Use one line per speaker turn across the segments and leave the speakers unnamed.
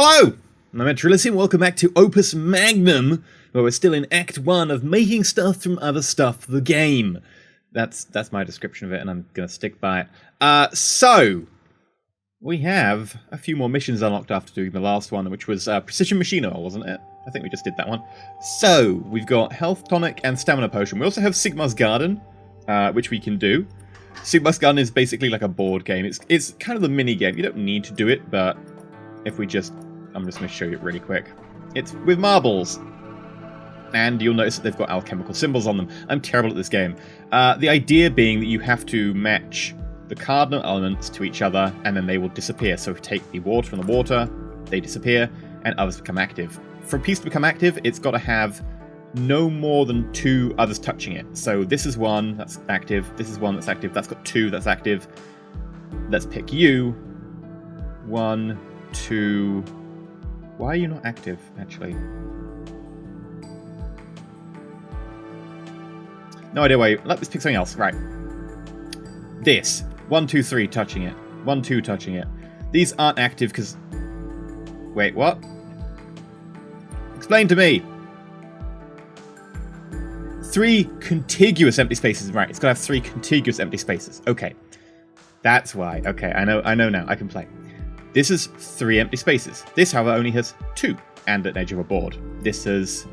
Hello! I'm EnterElysium, welcome back to Opus Magnum, where we're still in Act 1 of making stuff from other stuff, the game. That's my description of it, and I'm going to stick by it. So, we have a few more missions unlocked after doing the last one, which was Precision Machine Oil, wasn't it? I think we just did that one. So, we've got Health Tonic and Stamina Potion. We also have Sigmar's Garden, which we can do. Sigmar's Garden is basically like a board game. It's kind of the mini game. You don't need to do it, but if we just... I'm just going to show you it really quick. It's with marbles. And you'll notice that they've got alchemical symbols on them. I'm terrible at this game. The idea being that you have to match the cardinal elements to each other, and then they will disappear. So if you take the water from the water, they disappear, and others become active. For a piece to become active, it's got to have no more than 2 others touching it. So this is 1 that's active, this is 1 that's active, that's got 2 that's active. Let's pick you. 1, 2... Why are you not active, actually? No idea why you... Let's pick something else. Right. This. 1, 2, 3 touching it. 1, 2 touching it. These aren't active because... Wait, what? Explain to me. 3 contiguous empty spaces. Right, it's got to have 3 contiguous empty spaces. Okay. That's why. Okay, I know now. I can play. This is 3 empty spaces. This, however, only has 2 and an edge of a board. This is...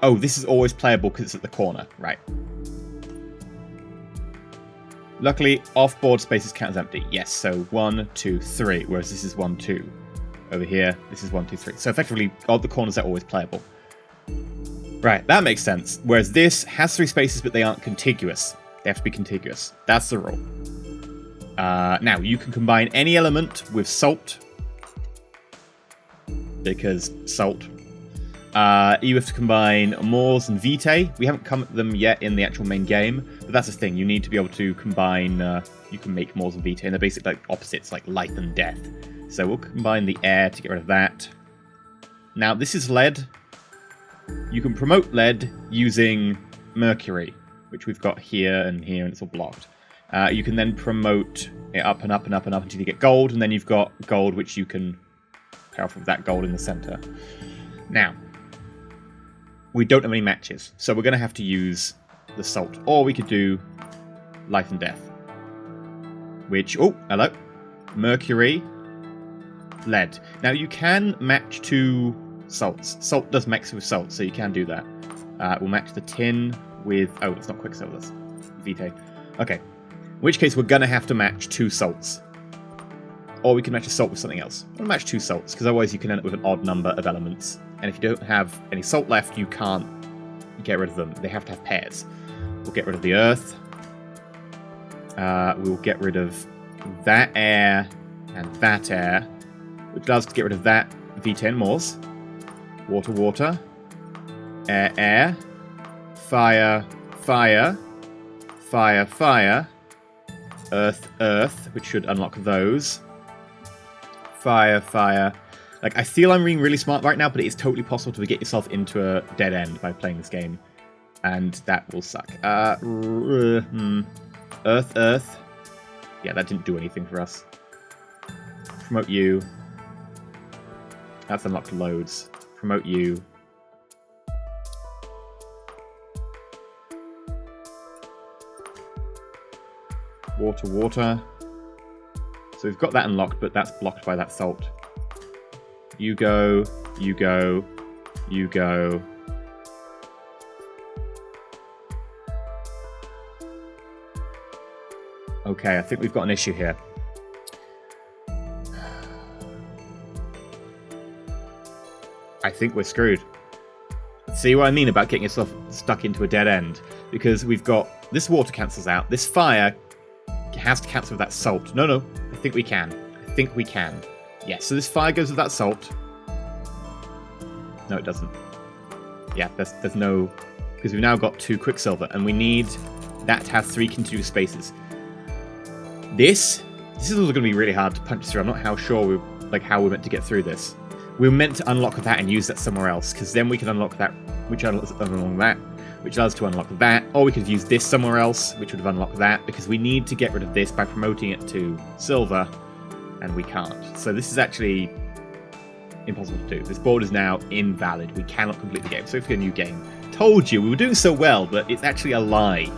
Oh, this is always playable because it's at the corner. Right. Luckily, off-board spaces count as empty. Yes, so 1, 2, 3, whereas this is 1, 2. Over here, this is 1, 2, 3. So effectively, all the corners are always playable. Right, that makes sense. Whereas this has 3 spaces, but they aren't contiguous. They have to be contiguous. That's the rule. Now, you can combine any element with salt, because salt. You have to combine Mors and Vitae. We haven't come at them yet in the actual main game, but that's the thing. You need to be able to combine, you can make Mors and Vitae, and they're basically like opposites, like life and death. So we'll combine the air to get rid of that. Now, this is lead. You can promote lead using mercury, which we've got here, and it's all blocked. You can then promote it up and up and up and up until you get gold, and then you've got gold, which you can pair off with that gold in the center. Now, we don't have any matches, so we're going to have to use the salt, or we could do life and death. Which, oh, hello, mercury, lead. Now, you can match 2 salts. Salt does mix with salt, so you can do that. We'll match the tin with... Oh, it's not Quicksilver, that's Vitae. Okay. In which case, we're going to have to match 2 salts. Or we can match a salt with something else. We'll match 2 salts, because otherwise you can end up with an odd number of elements. And if you don't have any salt left, you can't get rid of them. They have to have pairs. We'll get rid of the earth. We'll get rid of that air and that air, which allows us to get rid of that V10 Mors. Water, water. Air, air. Fire, fire. Fire, fire. Earth, earth, which should unlock those. Fire, fire. Like, I feel I'm being really smart right now, but it is totally possible to get yourself into a dead end by playing this game. And that will suck. Earth, earth. Yeah, that didn't do anything for us. Promote you. That's unlocked loads. Promote you. Water, water. So we've got that unlocked, but that's blocked by that salt. You go, you go, you go. Okay, I think we've got an issue here. I think we're screwed. See what I mean about getting yourself stuck into a dead end? Because we've got... This water cancels out. This fire has to cancel with that salt. No, I think we can. I think we can. Yes, so this fire goes with that salt. No, it doesn't. Yeah, there's no... Because we've now got 2 Quicksilver, and we need that to have 3 contiguous spaces. This is also going to be really hard to punch through. I'm not how sure how we're meant to get through this. We're meant to unlock that and use that somewhere else, because then we can unlock that, which unlocks that, which allows us to unlock that, or we could use this somewhere else, which would have unlocked that, because we need to get rid of this by promoting it to silver, and we can't. So this is actually impossible to do. This board is now invalid. We cannot complete the game. So if we get a new game. Told you, we were doing so well, but it's actually a lie.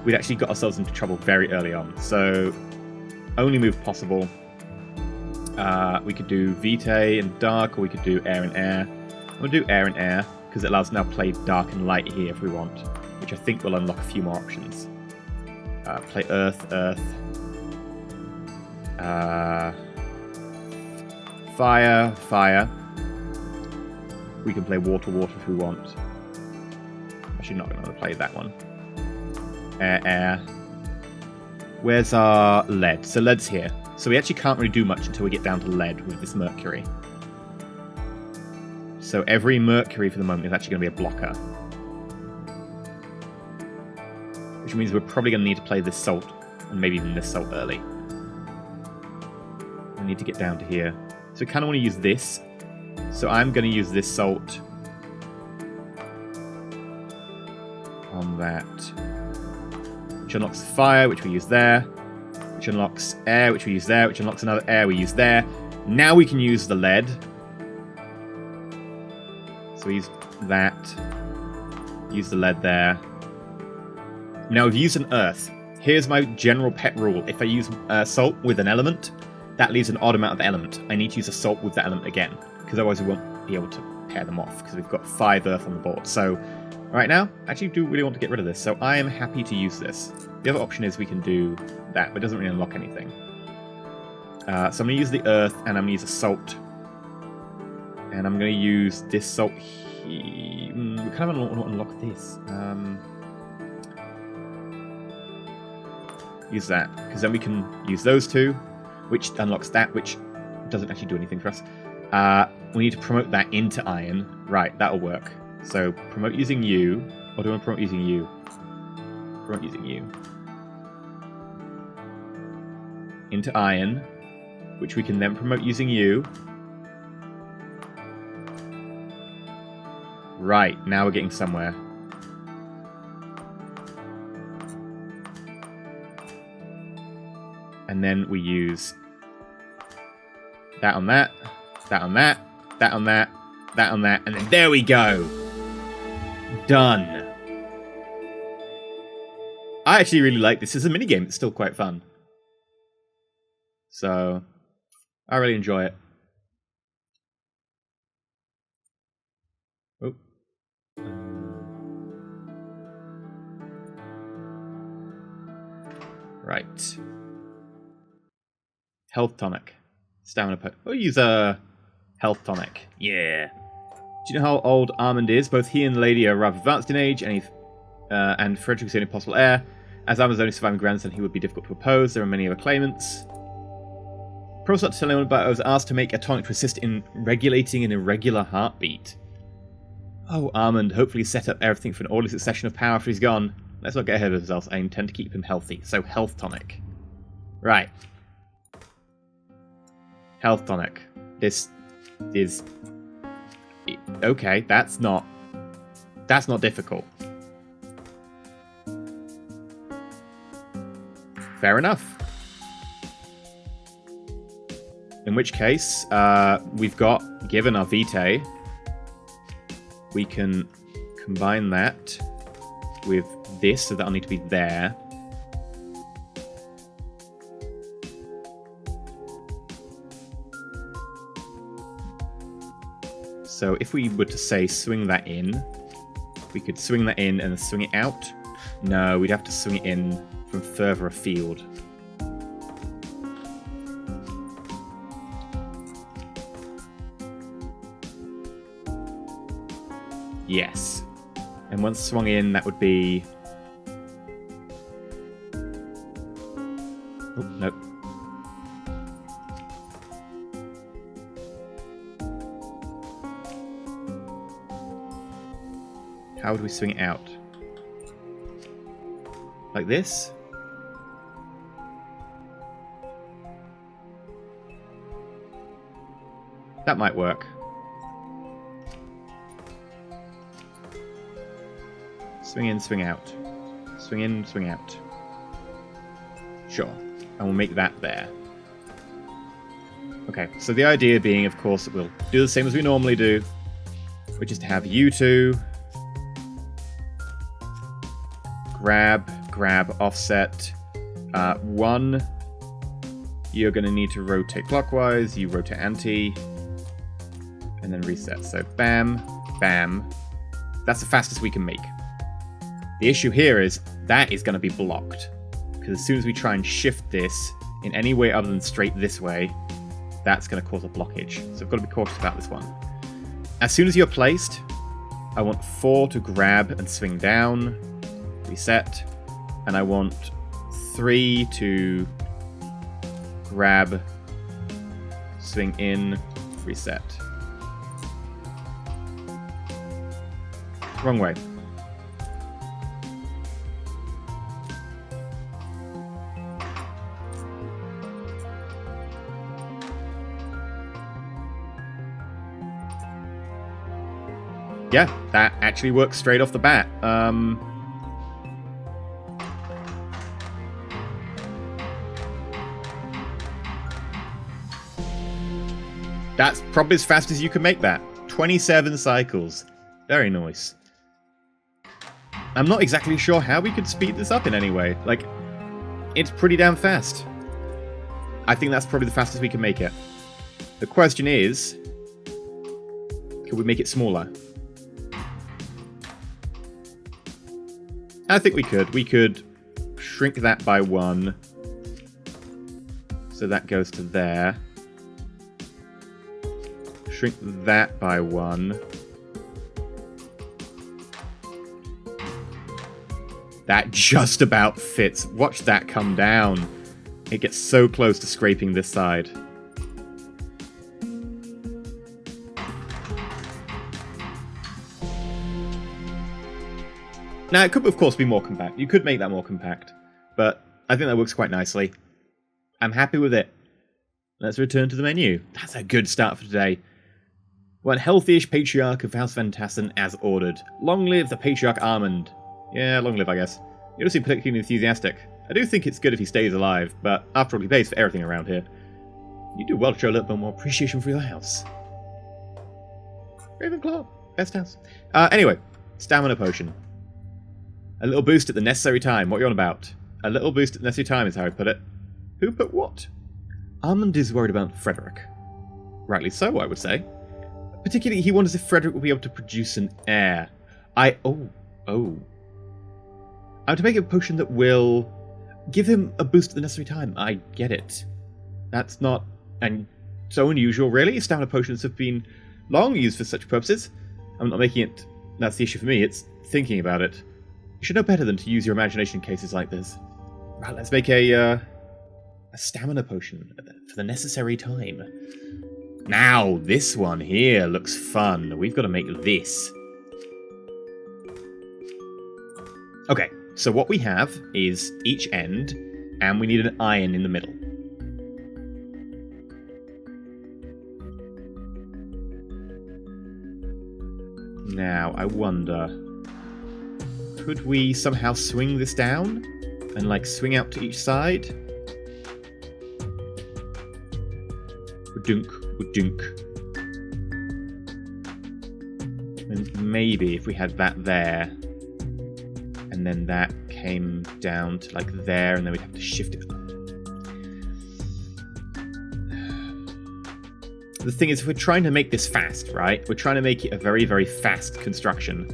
We'd actually got ourselves into trouble very early on. So, only move possible. We could do Vitae and Dark, or we could do Air and Air. We'll do Air and Air, because it allows us now to play Dark and Light here if we want, which I think will unlock a few more options. Play Earth, Earth. Fire, Fire. We can play Water, Water if we want. Actually, not going to play that one. Air, Air. Where's our Lead? So Lead's here. So we actually can't really do much until we get down to Lead with this Mercury. So every Mercury for the moment is actually going to be a blocker. Which means we're probably going to need to play this Salt, and maybe even this Salt early. We need to get down to here. So we kind of want to use this. So I'm going to use this Salt on that. Which unlocks Fire, which we use there. Which unlocks Air, which we use there. Which unlocks another Air we use there. Now we can use the Lead. So we use that. Use the Lead there. Now we've used an Earth. Here's my general pet rule. If I use Salt with an element, that leaves an odd amount of the element. I need to use a Salt with that element again, because otherwise we won't be able to pair them off, because we've got 5 Earth on the board. So, right now, I actually do really want to get rid of this, so I am happy to use this. The other option is we can do that, but it doesn't really unlock anything. So I'm going to use the Earth, and I'm going to use a Salt. And I'm going to use this Salt here. We kind of want to unlock this. Use that, because then we can use those two, which unlocks that, which doesn't actually do anything for us. We need to promote that into Iron. Right, that'll work. So, promote using you. Or do I want to promote using you? Promote using you. Into Iron, which we can then promote using you. Right, now we're getting somewhere. And then we use that on that, that on that, that on that, that on that, and then there we go! Done. I actually really like this. This is a minigame. It's still quite fun. So, I really enjoy it. Oh. Right. Health tonic. Stamina potion. We'll use a health tonic. Yeah. Do you know how old Armand is? Both he and the lady are rather advanced in age, and Frederick's the only possible heir. As Armand's only surviving grandson, he would be difficult to oppose. There are many other claimants. Pro's not to tell anyone, but I was asked to make a tonic to assist in regulating an irregular heartbeat. Oh, Armand, hopefully set up everything for an orderly succession of power after he's gone. Let's not get ahead of ourselves. I intend to keep him healthy. So, health tonic. Right. Health tonic. This is... Okay, that's not difficult. Fair enough. In which case, we've got, given our Vitae, we can combine that with this, so that'll need to be there. So if we were to say swing that in, we could swing that in and then swing it out. No, we'd have to swing it in from further afield. Yes. And once swung in, that would be... Oh, nope. How would we swing it out? Like this? That might work. Swing in, swing out. Swing in, swing out. Sure. And we'll make that there. Okay, so the idea being, of course, that we'll do the same as we normally do, which is to have you two grab, offset. One, you're going to need to rotate clockwise, you rotate anti, and then reset. So bam, bam. That's the fastest we can make. The issue here is that is going to be blocked, because as soon as we try and shift this in any way other than straight this way, that's going to cause a blockage. So we've got to be cautious about this one. As soon as you're placed, I want 4 to grab and swing down, reset, and I want 3 to grab, swing in, reset. Wrong way. Yeah, that actually works straight off the bat. That's probably as fast as you can make that. 27 cycles. Very nice. I'm not exactly sure how we could speed this up in any way. Like, it's pretty damn fast. I think that's probably the fastest we can make it. The question is, could we make it smaller? I think we could. We could shrink that by 1. So that goes to there. Shrink that by 1. That just about fits. Watch that come down. It gets so close to scraping this side. Now, it could, of course, be more compact. You could make that more compact. But I think that works quite nicely. I'm happy with it. Let's return to the menu. That's a good start for today. One healthy-ish Patriarch of House Fantassin as ordered. Long live the Patriarch Armand. Yeah, long live, I guess. You don't seem particularly enthusiastic. I do think it's good if he stays alive, but after all, he pays for everything around here. You do well to show a little bit more appreciation for your house. Ravenclaw, best house. Anyway, stamina potion. A little boost at the necessary time. What are you on about? A little boost at the necessary time is how I put it. Who put what? Armand is worried about Frederick. Rightly so, I would say. Particularly, he wonders if Frederick will be able to produce an heir. I'm to make a potion that will give him a boost at the necessary time. I get it. That's not so unusual, really. Stamina potions have been long used for such purposes. I'm not making it... That's the issue for me. It's thinking about it. You should know better than to use your imagination in cases like this. Right, let's make a stamina potion for the necessary time. Now, this one here looks fun. We've got to make this. Okay, so what we have is each end, and we need an iron in the middle. Now, I wonder, could we somehow swing this down and, like, swing out to each side? Dunk, dunk. And maybe if we had that there, and then that came down to like there, and then we'd have to shift it. The thing is, if we're trying to make this fast, right? We're trying to make it a very, very fast construction.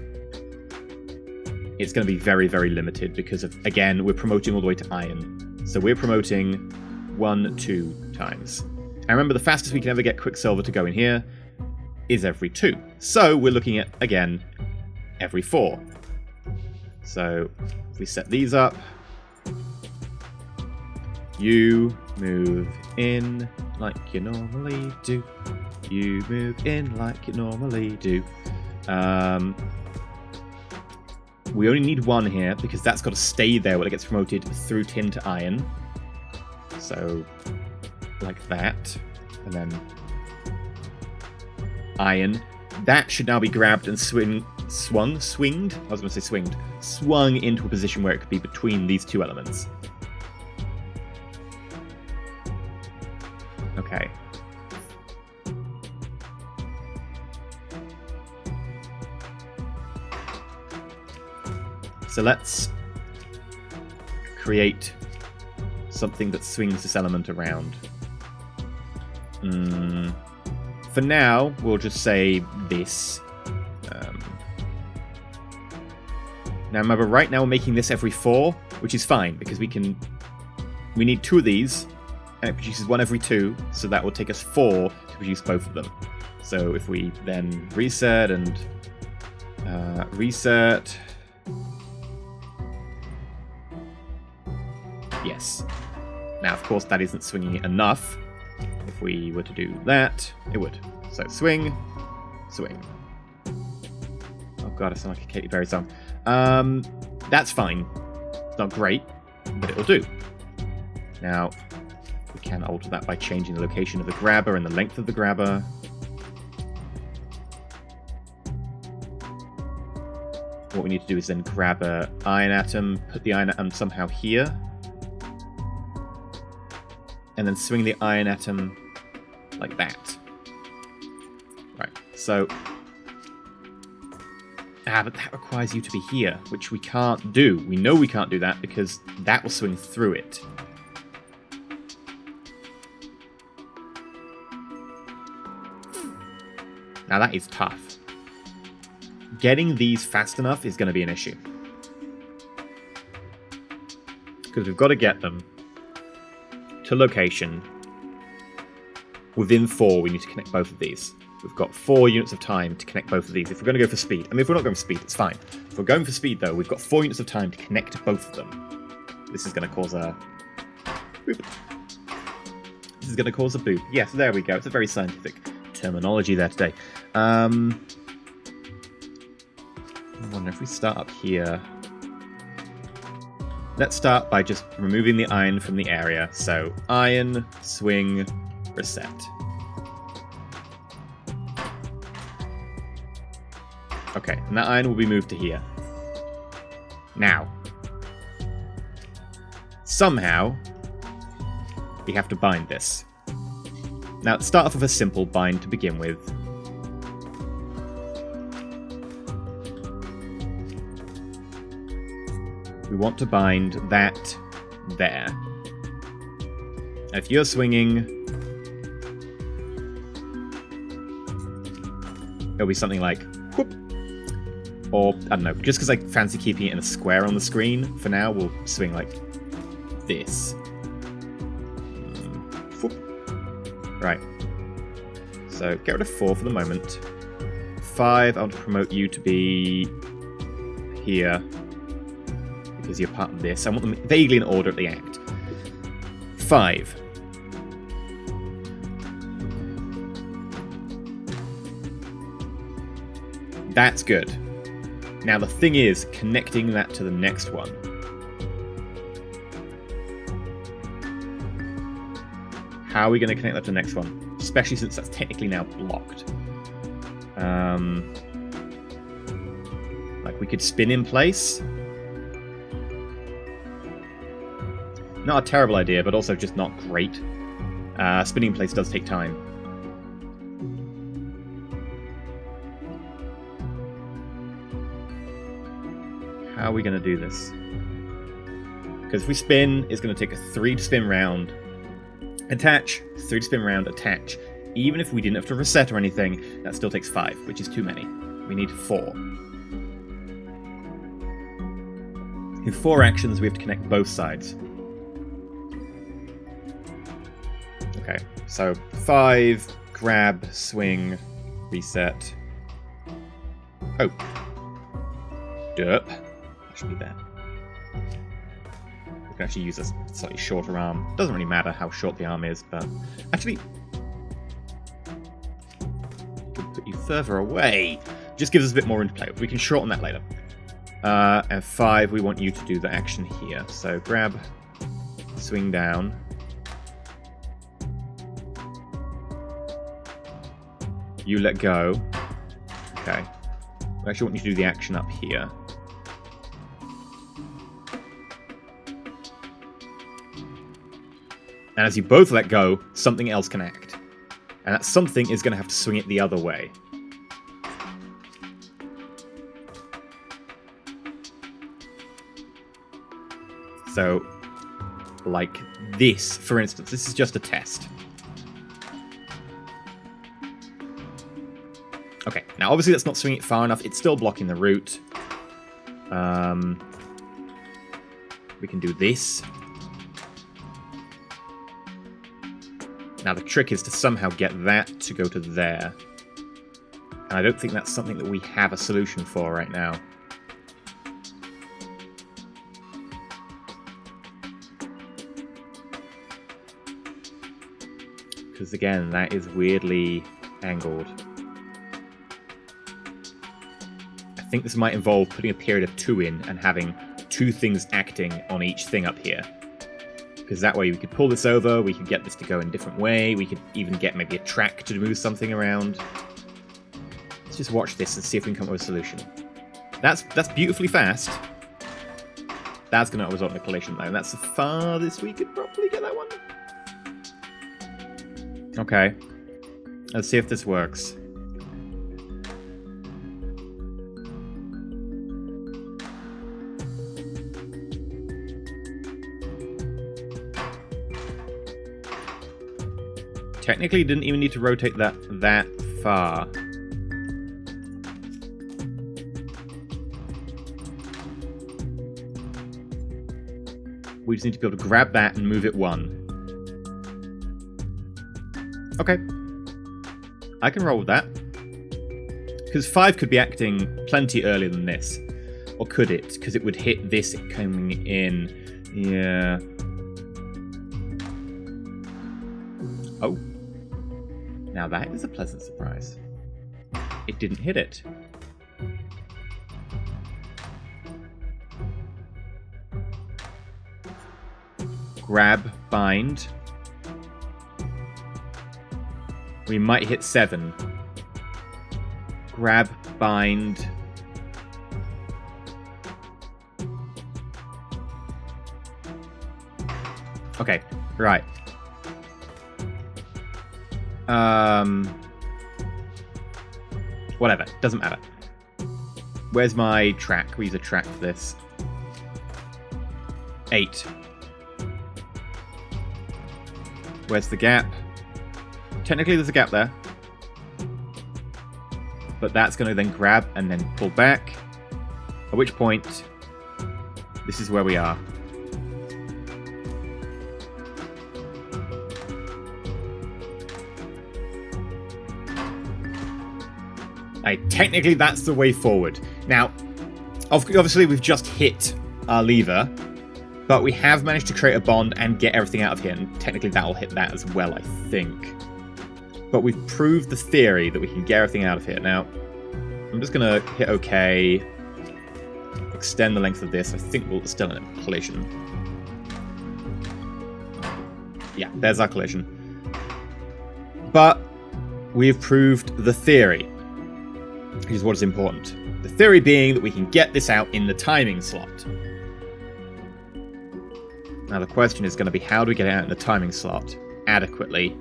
It's going to be very, very limited because of, again, we're promoting all the way to iron. So we're promoting 1, 2 times. And remember, the fastest we can ever get Quicksilver to go in here is every 2. So we're looking at, again, every 4. So if we set these up, you move in like you normally do. You move in like you normally do. We only need 1 here because that's got to stay there when it gets promoted through tin to iron. So like that, and then iron. That should now be grabbed and swinged. I was going to say swinged. Swung into a position where it could be between these 2 elements. Okay. So let's create something that swings this element around. For now, we'll just say this. Now remember, right now we're making this every 4, which is fine, because we need 2 of these, and it produces 1 every 2, so that will take us 4 to produce both of them. So if we then reset and reset... Yes. Now, of course, that isn't swinging it enough. If we were to do that, it would. So swing, swing. Oh god, I sound like a Katy Perry song. That's fine. It's not great, but it'll do. Now, we can alter that by changing the location of the grabber and the length of the grabber. What we need to do is then grab an iron atom, put the iron atom somehow here, and then swing the iron atom like that. Right, so... but that requires you to be here, which we can't do. We know we can't do that because that will swing through it. Now that is tough. Getting these fast enough is going to be an issue. Because we've got to get them to location. Within 4, we need to connect both of these. We've got 4 units of time to connect both of these. If we're going to go for speed, I mean, if we're not going for speed, it's fine. If we're going for speed, though, we've got 4 units of time to connect both of them. This is going to cause a... boop. This is going to cause a boop. Yes, there we go. It's a very scientific terminology there today. I wonder if we start up here. Let's start by just removing the iron from the area. So, iron, swing, reset. Okay, and that iron will be moved to here. Now, somehow, we have to bind this. Now, let's start off with a simple bind to begin with. We want to bind that there. If you're swinging, it'll be something like whoop. Or, I don't know, just because I fancy keeping it in a square on the screen, for now, we'll swing like this. Whoop. Right. So, get rid of 4 for the moment. 5, I want to promote you to be here. Because you're part of this. I want them vaguely in order at the act. 5. That's good. Now the thing is, connecting that to the next one. How are we going to connect that to the next one? Especially since that's technically now blocked. Like we could spin in place. Not a terrible idea, but also just not great. Spinning in place does take time. How are we going to do this? Because if we spin, it's going to take a 3 to spin round. Attach, 3 to spin round, attach. Even if we didn't have to reset or anything, that still takes 5, which is too many. We need 4. In 4 actions, we have to connect both sides. Okay, so 5, grab, swing, reset. Oh. Derp. That should be there. We can actually use a slightly shorter arm. Doesn't really matter how short the arm is, but... Actually... could put you further away. Just gives us a bit more room to play with. We can shorten that later. And 5, we want you to do the action here. So grab, swing down. You let go. Okay. I actually want you to do the action up here. And as you both let go, something else can act. And that something is going to have to swing it the other way. So, like this, for instance, this is just a test. Okay, now obviously that's not swinging it far enough. It's still blocking the route. We can do this. Now the trick is to somehow get that to go to there. And I don't think that's something that we have a solution for right now. Because again, that is weirdly angled. I think this might involve putting a period of 2 in and having 2 things acting on each thing up here. Because that way we could pull this over, we could get this to go in a different way, we could even get maybe a track to move something around. Let's just watch this and see if we can come up with a solution. That's beautifully fast. That's going to result in a collision though, and that's the farthest we could probably get that one. Okay. Let's see if this works. Technically, didn't even need to rotate that far. We just need to be able to grab that and move it 1. Okay. I can roll with that. Because 5 could be acting plenty earlier than this. Or could it? Because it would hit this coming in. Yeah. Oh. Now that is a pleasant surprise. It didn't hit it. Grab, bind. We might hit 7. Grab, bind. Okay, right. Whatever, doesn't matter. Where's my track? We use a track for this. 8. Where's the gap? Technically there's a gap there. But that's going to then grab and then pull back. At which point, this is where we are. Technically, that's the way forward. Now, obviously, we've just hit our lever, but we have managed to create a bond and get everything out of here, and technically that'll hit that as well, I think. But we've proved the theory that we can get everything out of here. Now, I'm just going to hit OK, extend the length of this. I think we'll still in a collision. Yeah, there's our collision. But we've proved the theory, which is what is important. The theory being that we can get this out in the timing slot. Now the question is going to be, how do we get it out in the timing slot adequately?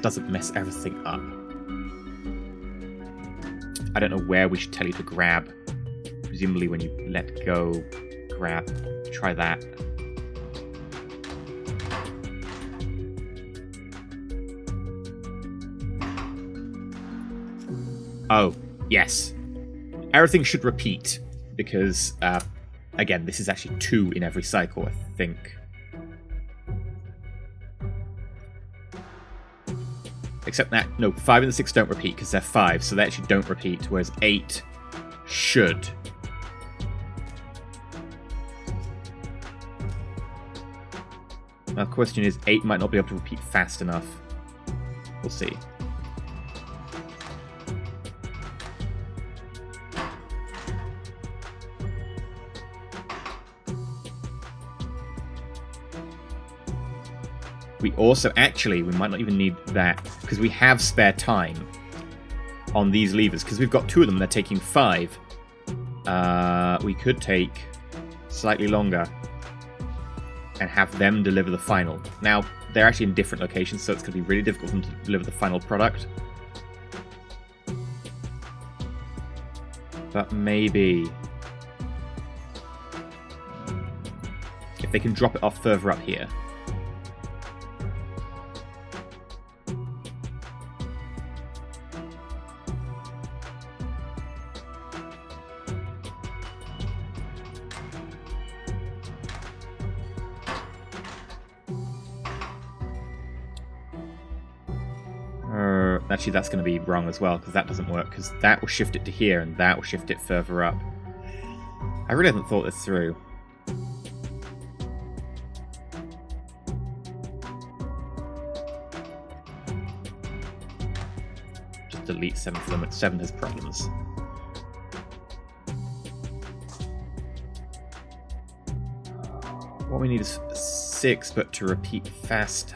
Doesn't mess everything up. I don't know where we should tell you to grab. Presumably when you let go, grab. Try that. Oh, yes. Everything should repeat, because, again, this is actually 2 in every cycle, I think. Except that, no, 5 and the 6 don't repeat, because they're 5, so they actually don't repeat, whereas 8 should. Now the question is, 8 might not be able to repeat fast enough. We'll see. We also, actually, we might not even need that, because we have spare time on these levers, because we've got 2 of them, they're taking 5. We could take slightly longer and have them deliver the final. Now, they're actually in different locations, so it's going to be really difficult for them to deliver the final product. But maybe... if they can drop it off further up here. Actually, that's going to be wrong as well, because that doesn't work, because that will shift it to here, and that will shift it further up. I really haven't thought this through. Just delete 7 for them. 7 has problems. What we need is 6, but to repeat faster.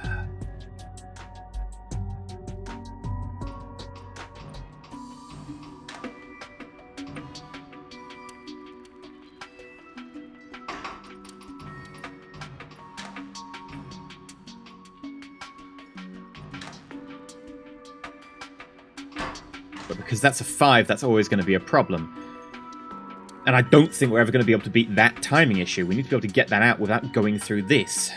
But because that's a 5, that's always going to be a problem. And I don't think we're ever going to be able to beat that timing issue. We need to be able to get that out without going through this.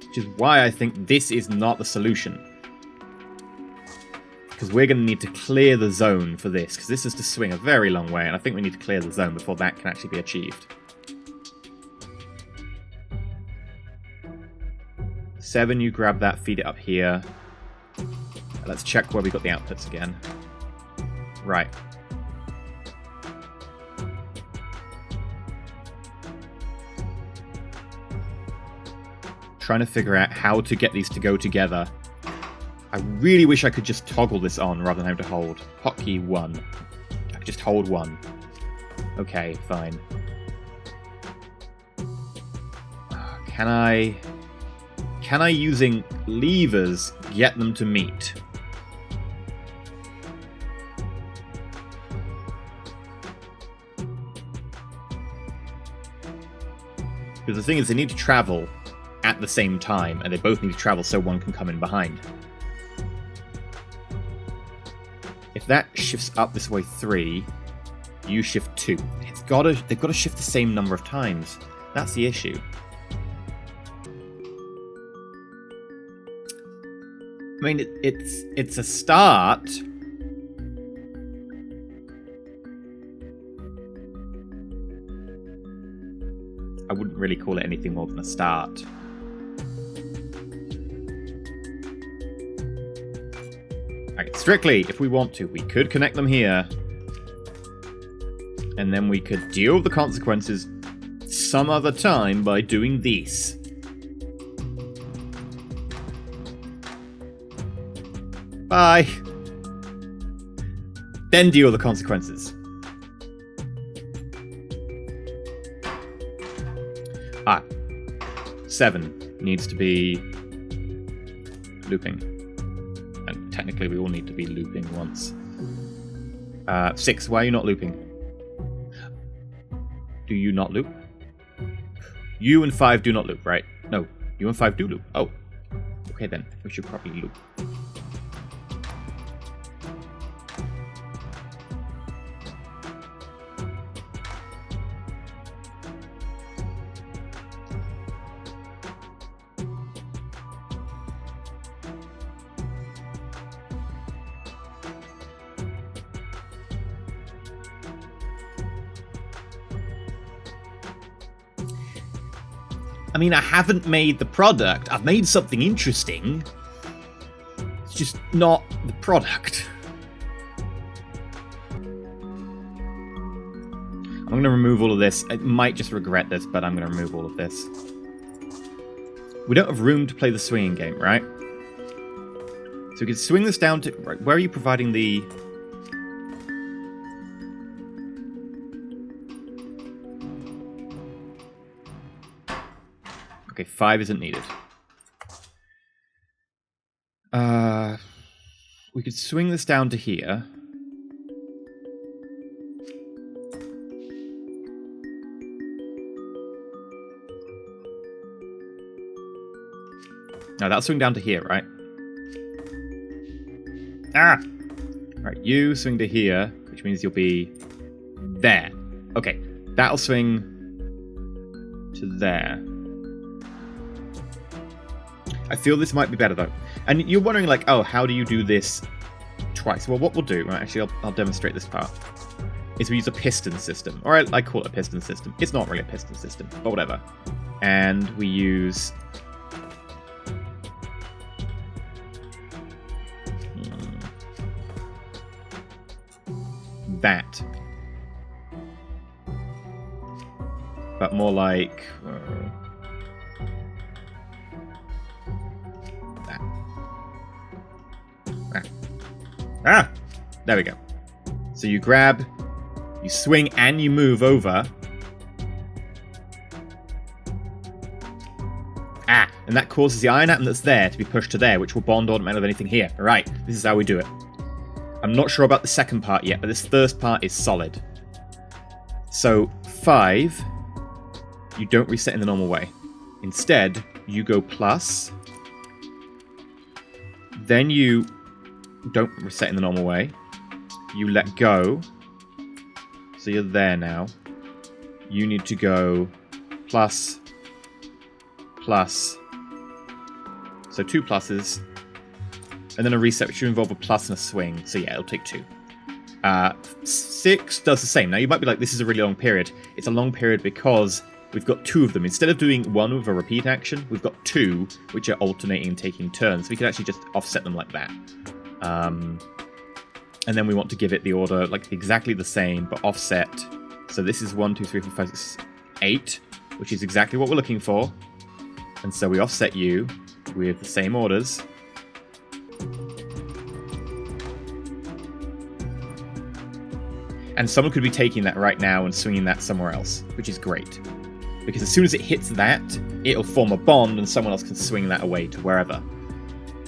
Which is why I think this is not the solution. Because we're going to need to clear the zone for this. Because this is to swing a very long way, and I think we need to clear the zone before that can actually be achieved. 7, you grab that, feed it up here. Let's check where we got the outputs again. Right. Trying to figure out how to get these to go together. I really wish I could just toggle this on rather than having to hold. Hotkey 1. I could just hold 1. Okay, fine. Can I, using levers, get them to meet? Because the thing is, they need to travel at the same time, and they both need to travel so one can come in behind. If that shifts up this way 3, you shift 2. They've got to shift the same number of times. That's the issue. I mean, it's a start. I wouldn't really call it anything more than a start. Right, strictly, if we want to, we could connect them here. And then we could deal with the consequences some other time by doing this. Bye. Then deal with the consequences. 7 needs to be looping. And technically we all need to be looping once. 6, why are you not looping? Do you not loop? You and 5 do not loop, right? No, you and 5 do loop. Oh. Okay then, we should probably loop. I mean, I haven't made the product. I've made something interesting. It's just not the product. I'm going to remove all of this. I might just regret this, but I'm going to remove all of this. We don't have room to play the swinging game, right? So we can swing this down to... Right, where are you providing the... Okay, 5 isn't needed. We could swing this down to here. No, that'll swing down to here, right? Ah! Right, you swing to here, which means you'll be there. Okay, That'll swing to there. I feel this might be better though. And you're wondering like, oh, how do you do this twice? Well, what we'll do, right, actually I'll demonstrate this part, is we use a piston system. Or I call it a piston system. It's not really a piston system, but whatever. And we use... that. But more like... that. Ah! There we go. So you grab, you swing, and you move over. Ah! And that causes the iron atom that's there to be pushed to there, which will bond automatically with anything here. Alright, this is how we do it. I'm not sure about the second part yet, but this first part is solid. So, 5, you don't reset in the normal way. Instead, you go plus, then you don't reset in the normal way. You let go, so you're there now. You need to go plus, plus, so 2 pluses, and then a reset, which should involve a plus and a swing. So yeah, it'll take 2. 6 does the same. Now you might be like, this is a really long period. It's a long period because we've got 2 of them. Instead of doing 1 with a repeat action, we've got 2, which are alternating and taking turns. So we could actually just offset them like that. And then we want to give it the order like exactly the same, but offset. So this is 1, 2, 3, 4, 5, 6, 8, which is exactly what we're looking for. And so we offset you with the same orders. And someone could be taking that right now and swinging that somewhere else, which is great. Because as soon as it hits that, it'll form a bond and someone else can swing that away to wherever.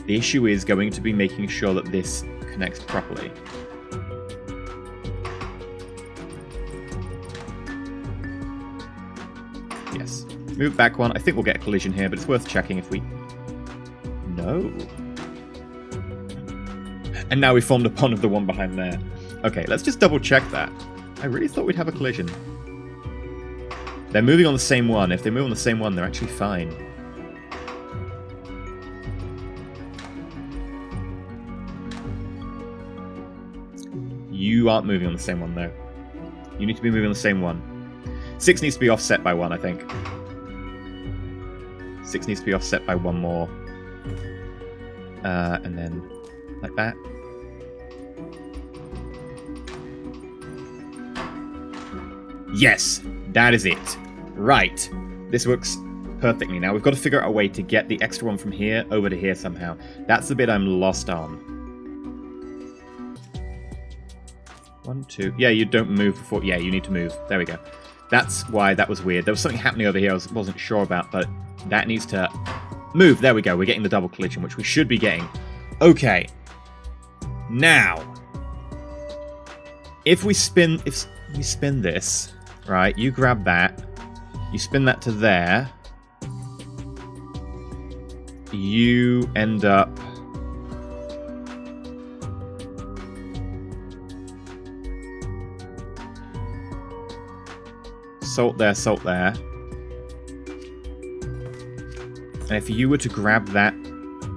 The issue is going to be making sure that this connects properly. Yes. Move back 1. I think we'll get a collision here, but it's worth checking if we... No. And now we formed a bond of the one behind there. Okay, let's just double check that. I really thought we'd have a collision. They're moving on the same one. If they move on the same one, they're actually fine. You aren't moving on the same one, though. You need to be moving on the same one. 6 needs to be offset by 1, I think. 6 needs to be offset by 1 more. And then like that. Yes, that is it. Right. This works perfectly. Now we've got to figure out a way to get the extra one from here over to here somehow. That's the bit I'm lost on. 1, 2. Yeah, you don't move before... Yeah, you need to move. There we go. That's why that was weird. There was something happening over here I wasn't sure about, but that needs to move. There we go. We're getting the double collision, which we should be getting. Okay. Now, if we spin this, right, you grab that, you spin that to there, you end up salt there, salt there. And if you were to grab that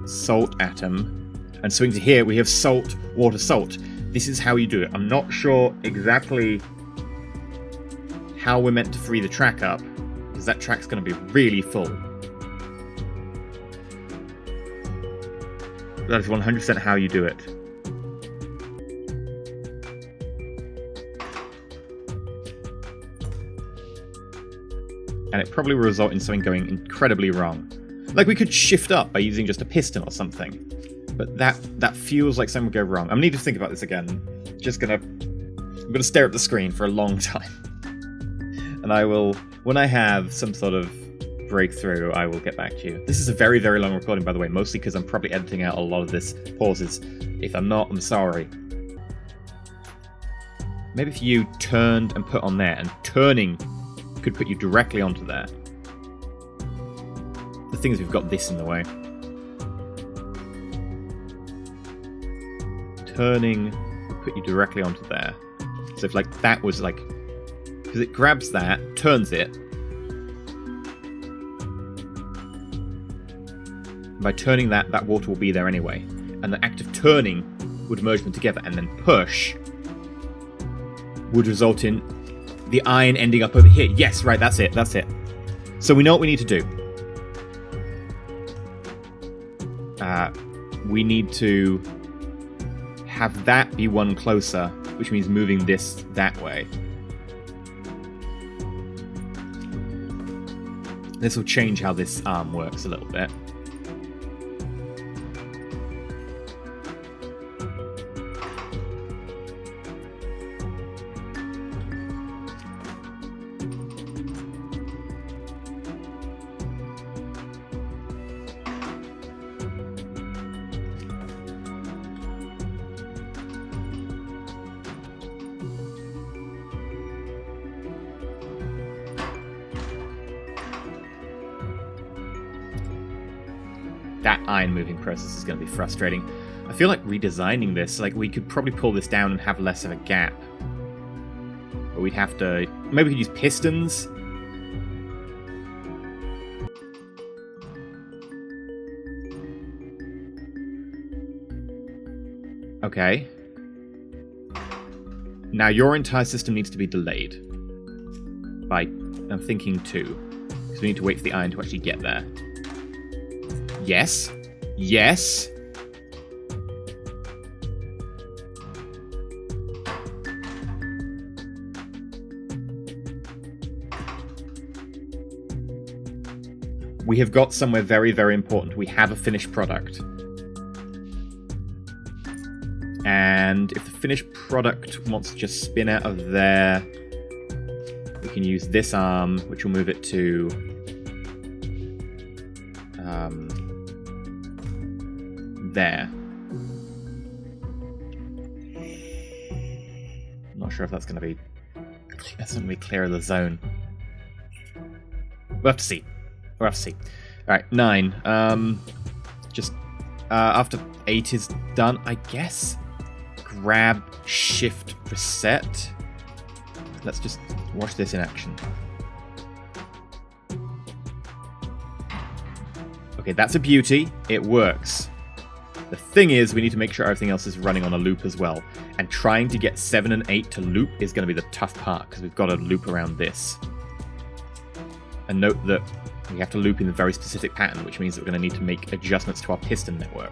salt atom and swing to here, we have salt, water, salt. This is how you do it. I'm not sure exactly how we're meant to free the track up, because that track's going to be really full. That is 100% how you do it. And it probably will result in something going incredibly wrong. Like we could shift up by using just a piston or something. But that feels like something would go wrong. I need to think about this again. I'm gonna stare at the screen for a long time. And I will, when I have some sort of breakthrough, I will get back to you. This is a very, very long recording, by the way, mostly because I'm probably editing out a lot of this pauses. If I'm not, I'm sorry. Maybe if you turned and put on there, and turning could put you directly onto there. The thing is, we've got this in the way. Turning would put you directly onto there. So if like that was like Because it grabs that, turns it. By turning that, that water will be there anyway. And the act of turning would merge them together, and then push would result in the iron ending up over here. Yes, right, that's it, that's it. So we know what we need to do. We need to have that be one closer, which means moving this that way. This will change how this arm works a little bit. That iron moving process is going to be frustrating. I feel like redesigning this, like we could probably pull this down and have less of a gap. But we'd have to... Maybe we could use pistons? Okay. Now your entire system needs to be delayed. By, I'm thinking 2. Because we need to wait for the iron to actually get there. Yes. Yes. We have got somewhere very, very important. We have a finished product. And if the finished product wants to just spin out of there, we can use this arm, which will move it to... there. I'm not sure if that's going to be clear of the zone. We'll have to see. We'll have to see. Alright, 9. Just after 8 is done, I guess. Grab, shift, reset. Let's just watch this in action. Okay, that's a beauty. It works. The thing is, we need to make sure everything else is running on a loop as well. And trying to get 7 and 8 to loop is going to be the tough part, because we've got to loop around this. And note that we have to loop in a very specific pattern, which means that we're going to need to make adjustments to our piston network.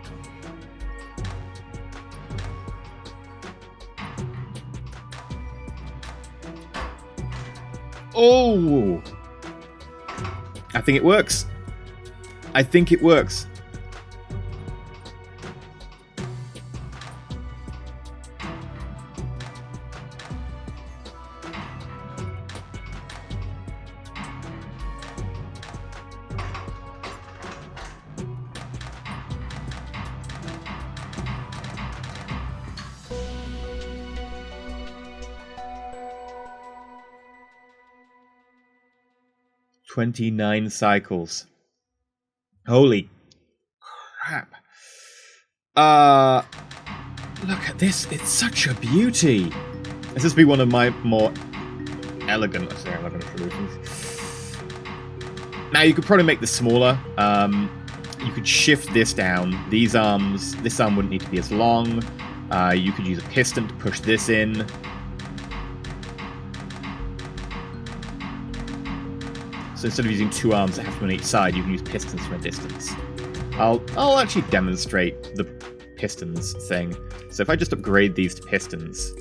Oh! I think it works. I think it works. "29 cycles. Holy crap. Look at this. It's such a beauty. This has to be one of my more elegant solutions. Now, you could probably make this smaller. You could shift this down. These arms, this arm wouldn't need to be as long. You could use a piston to push this in. So instead of using 2 arms that have to be on each side, you can use pistons from a distance. I'll actually demonstrate the pistons thing. So if I just upgrade these to pistons...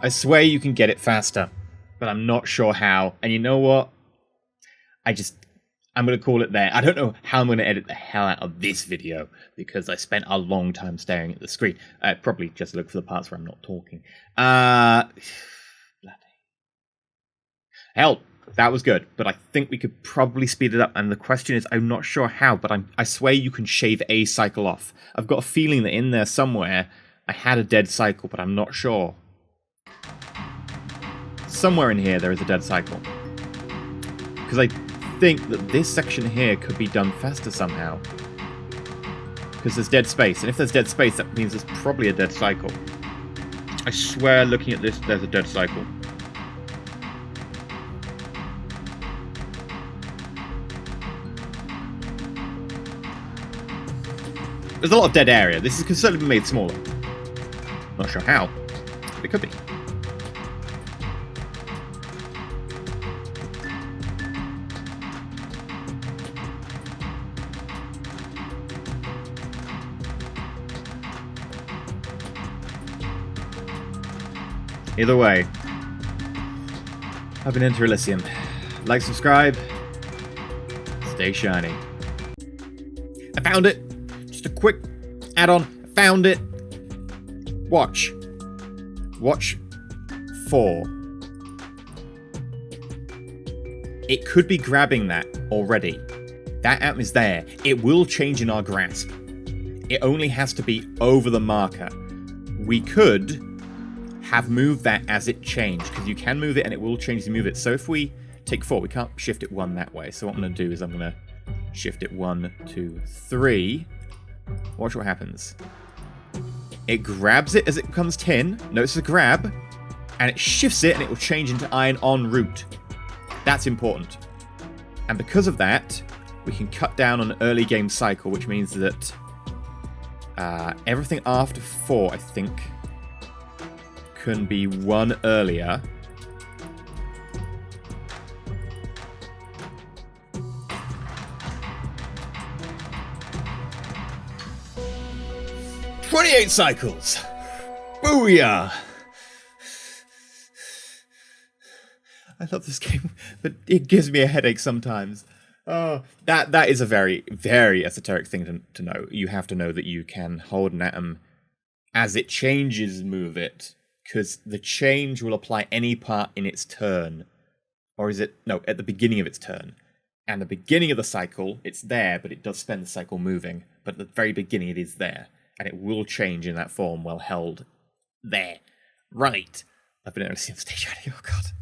I swear you can get it faster, but I'm not sure how. And you know what? I'm going to call it there. I don't know how I'm going to edit the hell out of this video, because I spent a long time staring at the screen. Probably just look for the parts where I'm not talking. Hell, that was good, but I think we could probably speed it up. And the question is, I'm not sure how, but I swear you can shave a cycle off. I've got a feeling that in there somewhere, I had a dead cycle, but I'm not sure. Somewhere in here, there is a dead cycle. because I think that this section here could be done faster somehow. Because there's dead space, and if there's dead space, that means there's probably a dead cycle. I swear, looking at this, there's a dead cycle. There's a lot of dead area. This could certainly be made smaller. Not sure how, but it could be. Either way, I've been EnterElysium. Like, subscribe, stay shiny. I found it! Just a quick add-on. I found it! Watch. Watch 4. It could be grabbing that already. That atom is there. It will change in our grasp. It only has to be over the marker. We could have moved that as it changed, because you can move it and it will change as you move it. So if we take 4, we can't shift it 1 that way. So what I'm going to do is I'm going to shift it 1, 2, 3. Watch what happens. It grabs it as it becomes tin. Notice the grab. And it shifts it and it will change into iron en route. That's important. And because of that, we can cut down on an early game cycle, which means that everything after 4, I think, can be 1 earlier. "28 cycles! Booyah!" I love this game, but it gives me a headache sometimes. Oh, that is a very, very esoteric thing to know. You have to know that you can hold an atom as it changes, move it. Because the change will apply any part in its turn. Or is it... No, at the beginning of its turn. And the beginning of the cycle, it's there, but it does spend the cycle moving. But at the very beginning, it is there. And it will change in that form while held there. Right. I've been able to see the stage already. Oh, God.